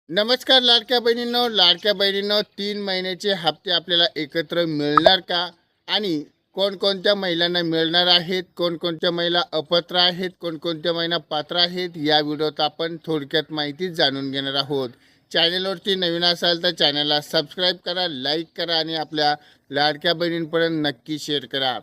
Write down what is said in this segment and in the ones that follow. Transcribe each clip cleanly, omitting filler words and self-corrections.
नमस्कार लाडक्या बहिणींनो 3 महिन्याचे हप्ते आपल्याला एकत्र मिळणार का? आणि कोणकोणत्या महिलांना मिळणार आहेत, कोणकोणत्या महिला अपात्र आहेत, कोणकोणत्या महिला पात्र आहेत, या व्हिडिओत आपण थोडक्यात माहिती जाणून घेणार आहोत. चॅनलवरती नवीन असाल तर चॅनलला सबस्क्राईब करा, लाईक करा आणि आपल्या लाडक्या बहिणींपर्यंत नक्की शेअर करा.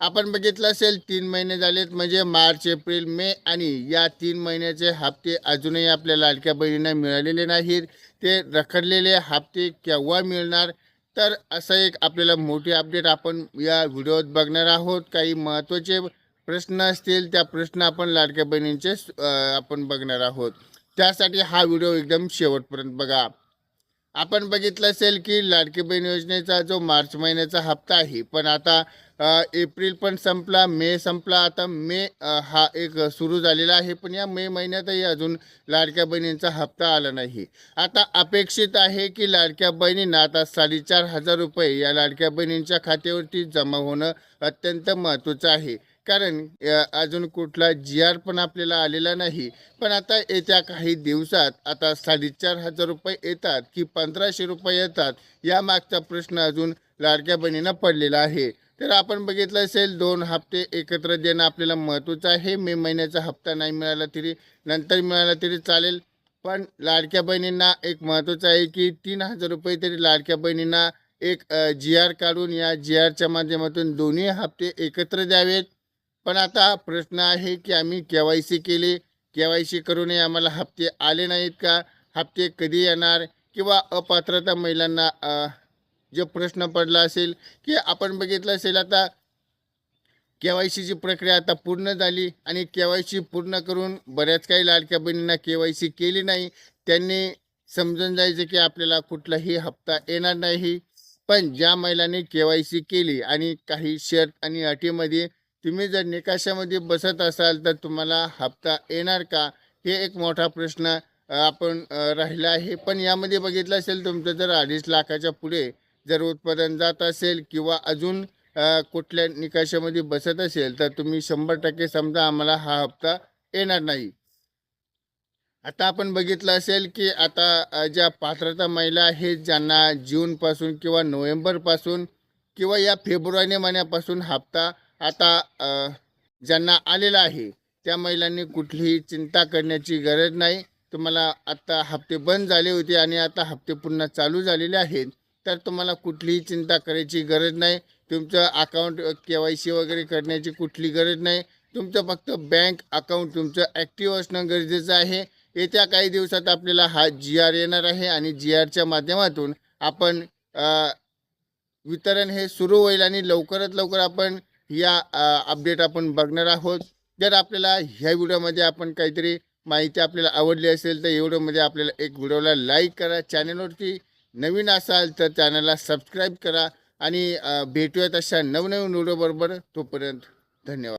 आपण बघितलं असेल 3 महिने झालेत, म्हणजे मार्च, एप्रिल, मे आणि या 3 महिन्याचे हप्ते अजूनही आपल्या लाडक्या बहिणींना मिळालेले नाहीत. ते रखडलेले हप्ते केव्हा मिळणार, तर असं एक आपल्याला मोठी अपडेट आपण या व्हिडिओत बघणार आहोत. काही महत्त्वाचे प्रश्न असतील, त्या प्रश्न आपण लाडक्या बहिणींचे आपण बघणार आहोत. त्यासाठी हा व्हिडिओ एकदम शेवटपर्यंत बघा. आपण बघितलं असेल की लाडकी बहीण योजनेचा जो मार्च महिन्याचा हप्ता आहे, पण आता एप्रिल पण संपला, मे संपला, आता मे हा एक सुरू झालेला आहे, पण या मे महिन्यातही अजून लाडक्या बहिणींचा हप्ता आला नाही. आता अपेक्षित आहे की लाडक्या बहिणींना आता 4,500 रुपये या लाडक्या बहिणींच्या खात्यावरती जमा होणं अत्यंत महत्त्वाचं आहे. कारण अजून कुठला जी-आर पण आपल्याला आलेला नाही. पण आता येत्या काही दिवसात आता 4,500 रुपये येतात की 1,500 रुपये येतात, यामागचा प्रश्न अजून लाडक्या बहिणींना पडलेला आहे. तर आपण बघितलं असेल 2 हप्ते एकत्र देणं आपल्याला महत्त्वाचं आहे. मे महिन्याचा हप्ता नाही मिळाला तरी नंतर मिळाला तरी चालेल. पण लाडक्या बहिणींना एक महत्त्वाचं आहे की 3,000 रुपये तरी लाडक्या बहिणींना एक जी-आर काढून या जी-आरच्या माध्यमातून दोन्ही हप्ते एकत्र द्यावेत. पण आता प्रश्न आहे की आम्ही के-वाय-सी केली, के-वाय-सी करूनही आम्हाला हप्ते आले नाहीत का? हप्ते कधी येणार? किंवा अपात्रता महिलांना जो प्रश्न पडला असेल की आपण बघितलं असेल आता के-वाय-सीची प्रक्रिया आता पूर्ण झाली आणि के-वाय-सी पूर्ण करून बऱ्याच काही लाडक्या बहिणींना के-वाय-सी केली नाही. त्यांनी समजून जायचं की आपल्याला कुठलाही हप्ता येणार नाही. पण ज्या महिलांनी के-वाय-सी केली आणि काही शर्त आणि अटीमध्ये तुम्ही जर निकषामध्ये बसत असाल तर तुम्हाला हप्ता येणार का? हे एक मोठा प्रश्न आपण राहिला आहे. पण यामध्ये बघितलं असेल तुमचं जर 2.5 लाखाच्या पुढे जर उत्पादन जात असेल किंवा अजून कुठल्या निकषामध्ये बसत असेल तर तुम्ही 100% समजा आम्हाला हा हप्ता येणार नाही. आता आपण बघितलं असेल की आता ज्या पात्रता महिला आहेत ज्यांना जूनपासून किंवा नोव्हेंबरपासून किंवा या फेब्रुवारी महिन्यापासून हप्ता आता ज्यांना आलेला आहे, त्या महिलांनी कुठलीही चिंता करण्याची गरज नाही. तुम्हाला आत्ता हप्ते बंद झाले होते आणि आता हप्ते पुन्हा चालू झालेले आहेत, तर तुम्हाला कुठलीही चिंता करायची गरज नाही. तुमचं अकाउंट के-वाय-सी वगैरे करण्याची कुठली गरज नाही. तुमचं फक्त बँक अकाउंट तुमचं ॲक्टिव्ह असणं गरजेचं आहे. येत्या काही दिवसात आपल्याला हा जी-आर येणार आहे आणि जी-आरच्या माध्यमातून आपण वितरण हे सुरू होईल आणि लवकरात लवकर आपण या अपडेट आपण बघणार आहोत. जर आपल्याला ह्या व्हिडिओमध्ये आपण काहीतरी माहिती आपल्याला आवडली असेल तर व्हिडिओमध्ये आपल्याला एक व्हिडिओला लाईक करा. चॅनलवरती नवीन असाल तर चॅनलला सबस्क्राईब करा आणि भेटूयात अशा नवनवीन व्हिडिओबरोबर. तोपर्यंत धन्यवाद.